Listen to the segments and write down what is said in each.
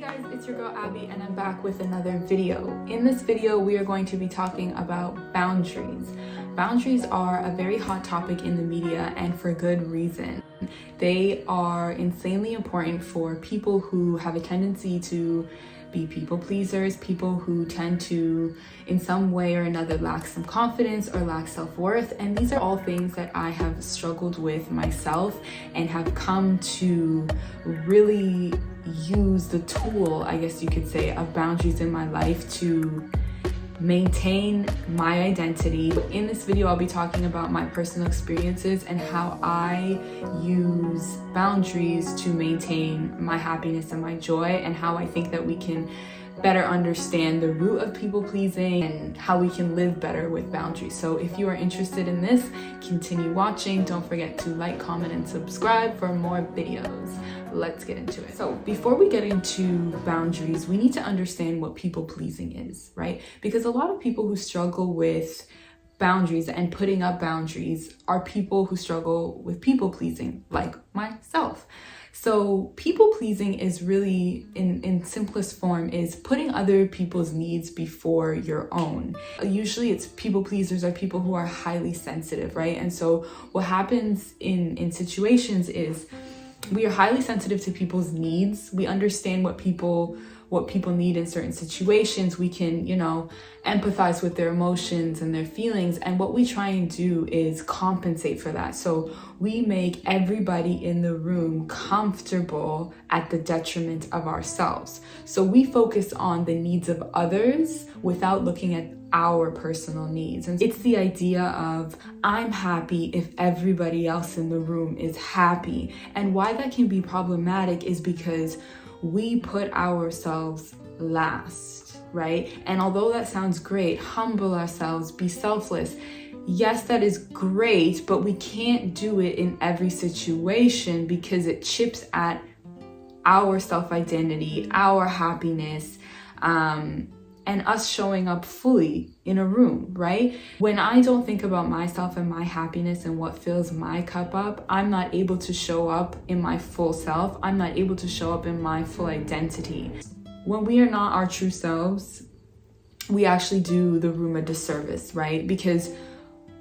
guys, it's your girl Abby and I'm back with another video. In this video, we are going to be talking about boundaries. Boundaries are a very hot topic in the media and for good reason. They are insanely important for people who have a tendency to be people pleasers, people who tend to in some way or another lack some confidence or lack self-worth. And these are all things that I have struggled with myself and have come to really use the tool, I guess you could say, of boundaries in my life to maintain my identity. In this video, I'll be talking about my personal experiences and how I use boundaries to maintain my happiness and my joy, and how I think that we can better understand the root of people pleasing and how we can live better with boundaries. So if you are interested in this, continue watching. Don't forget to like, comment, and subscribe for more videos. Let's get into it. So before we get into boundaries, we need to understand what people pleasing is, right? Because a lot of people who struggle with boundaries and putting up boundaries are people who struggle with people pleasing, like myself. So people pleasing is really, in simplest form, is putting other people's needs before your own. Usually it's people pleasers are people who are highly sensitive, right? And so what happens in situations is we are highly sensitive to people's needs. We understand what people need in certain situations. We can, empathize with their emotions and their feelings. And what we try and do is compensate for that. So we make everybody in the room comfortable at the detriment of ourselves. So we focus on the needs of others without looking at our personal needs. And it's the idea of I'm happy if everybody else in the room is happy. And why that can be problematic is because we put ourselves last, right? And although that sounds great, humble ourselves, be selfless. Yes, that is great, but we can't do it in every situation because it chips at our self-identity, our happiness, and us showing up fully in a room, right? When I don't think about myself and my happiness and what fills my cup up, I'm not able to show up in my full self. I'm not able to show up in my full identity. When we are not our true selves, we actually do the room a disservice, right? Because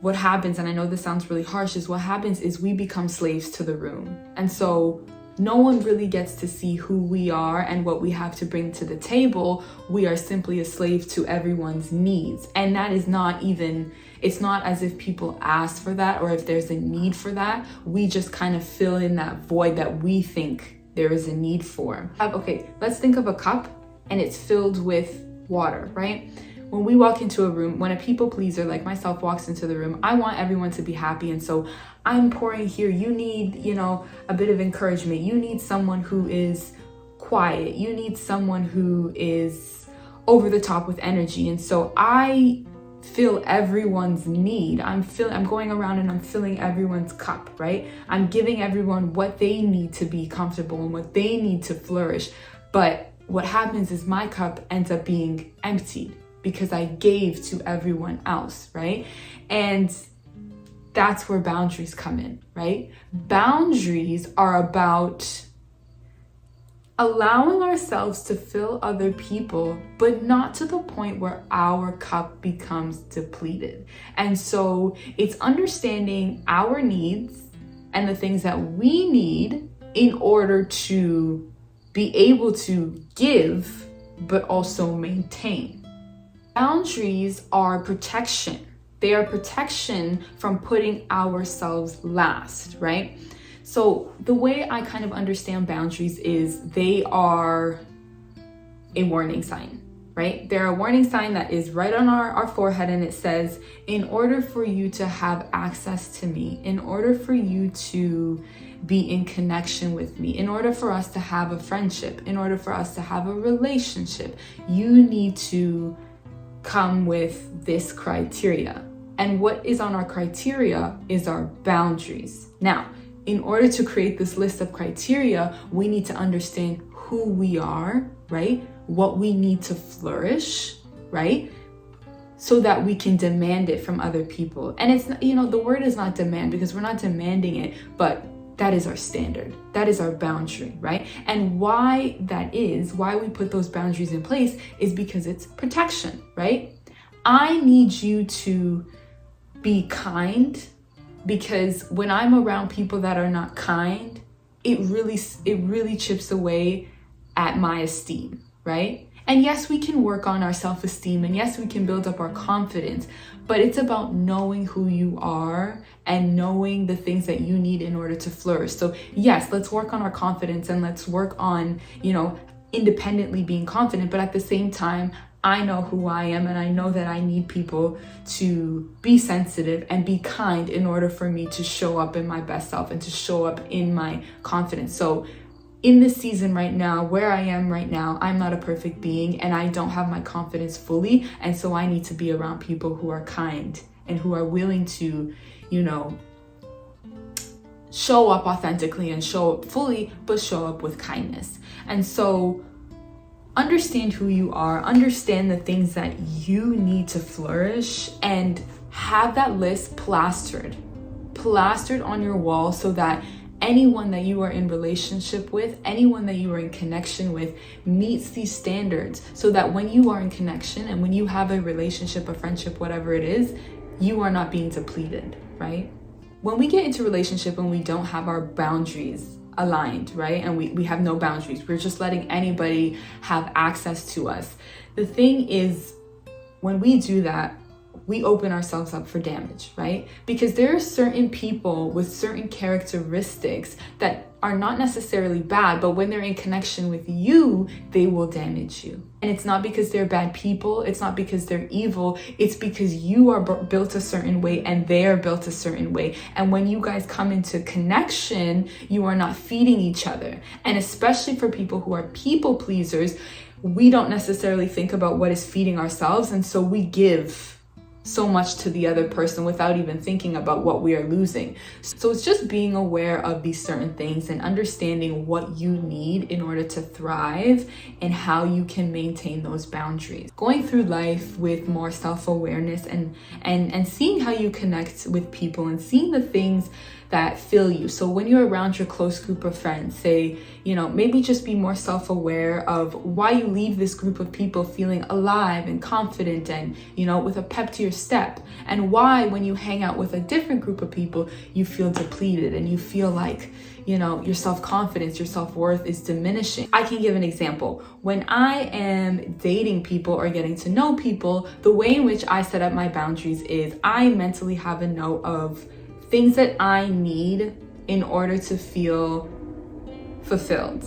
what happens, and I know this sounds really harsh, is what happens is we become slaves to the room. And so no one really gets to see who we are and what we have to bring to the table. We are simply a slave to everyone's needs. And that is not even, it's not as if people ask for that or if there's a need for that. We just kind of fill in that void that we think there is a need for. Okay, let's think of a cup and it's filled with water, right? When we walk into a room, when a people pleaser like myself walks into the room, I want everyone to be happy. And so I'm pouring here. You need, a bit of encouragement. You need someone who is quiet. You need someone who is over the top with energy. And so I fill everyone's need. I'm going around and I'm filling everyone's cup, right? I'm giving everyone what they need to be comfortable and what they need to flourish. But what happens is my cup ends up being emptied because I gave to everyone else, right? And that's where boundaries come in, right? Boundaries are about allowing ourselves to fill other people, but not to the point where our cup becomes depleted. And so it's understanding our needs and the things that we need in order to be able to give, but also maintain. Boundaries are protection. They are protection from putting ourselves last, right? So the way I kind of understand boundaries is they are a warning sign, right? They're a warning sign that is right on our forehead, and it says, in order for you to have access to me, in order for you to be in connection with me, in order for us to have a friendship, in order for us to have a relationship, you need to come with this criteria. And what is on our criteria is our boundaries. Now, in order to create this list of criteria, we need to understand who we are, right? What we need to flourish, right? So that we can demand it from other people. And it's, the word is not demand because we're not demanding it, but that is our standard. That is our boundary, right? And why we put those boundaries in place is because it's protection, right? I need you to be kind, because when I'm around people that are not kind, it really chips away at my esteem, right? And yes, we can work on our self-esteem, and yes, we can build up our confidence, but it's about knowing who you are and knowing the things that you need in order to flourish. So yes, let's work on our confidence and let's work on, independently being confident, but at the same time, I know who I am, and I know that I need people to be sensitive and be kind in order for me to show up in my best self and to show up in my confidence. So in this season right now, where I am right now, I'm not a perfect being and I don't have my confidence fully. And so I need to be around people who are kind and who are willing to, show up authentically and show up fully, but show up with kindness. And so understand who you are, understand the things that you need to flourish, and have that list plastered on your wall so that anyone that you are in relationship with, anyone that you are in connection with meets these standards, so that when you are in connection and when you have a relationship, a friendship, whatever it is, you are not being depleted, right? When we get into a relationship and we don't have our boundaries aligned, right? And we have no boundaries, we're just letting anybody have access to us. The thing is, when we do that, we open ourselves up for damage, right? Because there are certain people with certain characteristics that are not necessarily bad, but when they're in connection with you, they will damage you. And it's not because they're bad people, it's not because they're evil, it's because you are built a certain way and they are built a certain way. And when you guys come into connection, you are not feeding each other. And especially for people who are people pleasers, we don't necessarily think about what is feeding ourselves, and so we give so much to the other person without even thinking about what we are losing. So it's just being aware of these certain things and understanding what you need in order to thrive and how you can maintain those boundaries. Going through life with more self-awareness and seeing how you connect with people and seeing the things that fill you. So when you're around your close group of friends, say, maybe just be more self-aware of why you leave this group of people feeling alive and confident and, with a pep to your step, and why when you hang out with a different group of people, you feel depleted and you feel like, your self-confidence, your self-worth is diminishing. I can give an example. When I am dating people or getting to know people, the way in which I set up my boundaries is I mentally have a note of things that I need in order to feel fulfilled.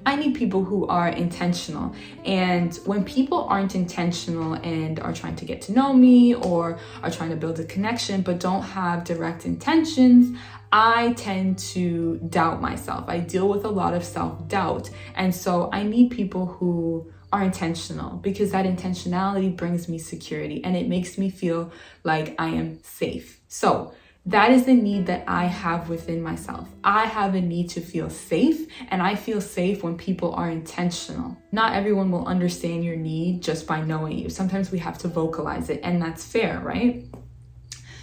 I need people who are intentional. And when people aren't intentional and are trying to get to know me or are trying to build a connection but don't have direct intentions, I tend to doubt myself. I deal with a lot of self-doubt. And so I need people who are intentional, because that intentionality brings me security and it makes me feel like I am safe. So that is the need that I have within myself. I have a need to feel safe, and I feel safe when people are intentional. Not everyone will understand your need just by knowing you. Sometimes we have to vocalize it, and that's fair, right?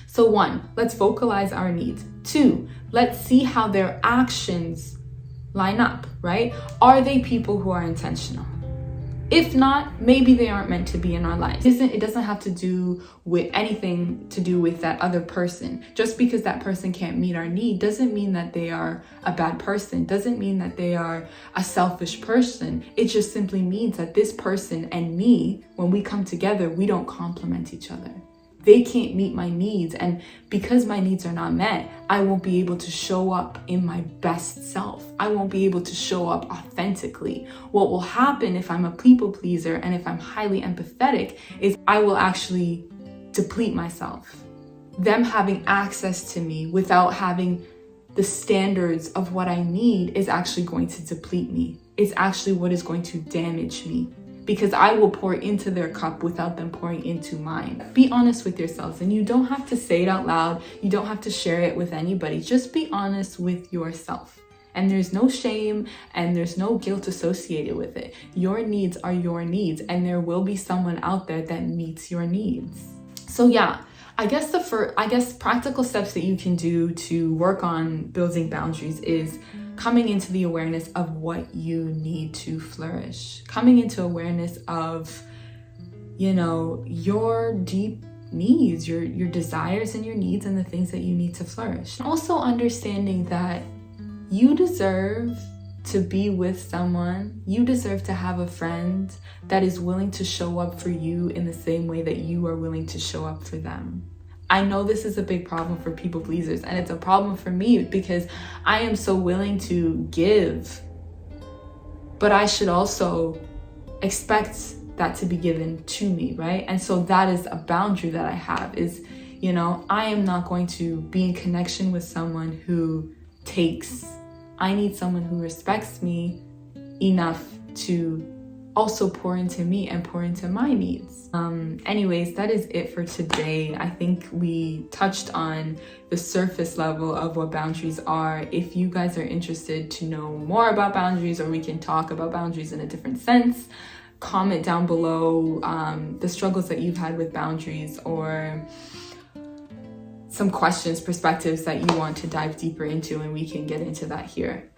So 1, let's vocalize our needs. 2, let's see how their actions line up, right? Are they people who are intentional? If not, maybe they aren't meant to be in our lives. It doesn't have to do with anything to do with that other person. Just because that person can't meet our need doesn't mean that they are a bad person. Doesn't mean that they are a selfish person. It just simply means that this person and me, when we come together, we don't complement each other. They can't meet my needs, and because my needs are not met, I won't be able to show up in my best self. I won't be able to show up authentically. What will happen if I'm a people pleaser and if I'm highly empathetic is I will actually deplete myself. Them having access to me without having the standards of what I need is actually going to deplete me. It's actually what is going to damage me, because I will pour into their cup without them pouring into mine. Be honest with yourselves, and you don't have to say it out loud. You don't have to share it with anybody. Just be honest with yourself. And there's no shame and there's no guilt associated with it. Your needs are your needs, and there will be someone out there that meets your needs. So yeah, I guess practical steps that you can do to work on building boundaries is coming into the awareness of what you need to flourish. Coming into awareness of, you know, your deep needs, your desires and your needs and the things that you need to flourish. Also understanding that you deserve to be with someone, you deserve to have a friend that is willing to show up for you in the same way that you are willing to show up for them. I know this is a big problem for people pleasers, and it's a problem for me because I am so willing to give, but I should also expect that to be given to me, right? And so that is a boundary that I have is, you know, I am not going to be in connection with someone who takes. I need someone who respects me enough to also pour into me and pour into my needs. Anyways, that is it for today. I think we touched on the surface level of what boundaries are. If you guys are interested to know more about boundaries, or we can talk about boundaries in a different sense, comment down below the struggles that you've had with boundaries, or some questions, perspectives that you want to dive deeper into, and we can get into that here.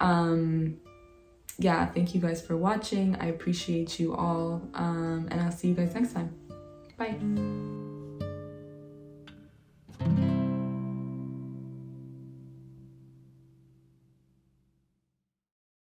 Yeah, thank you guys for watching. I appreciate you all, and I'll see you guys next time. Bye.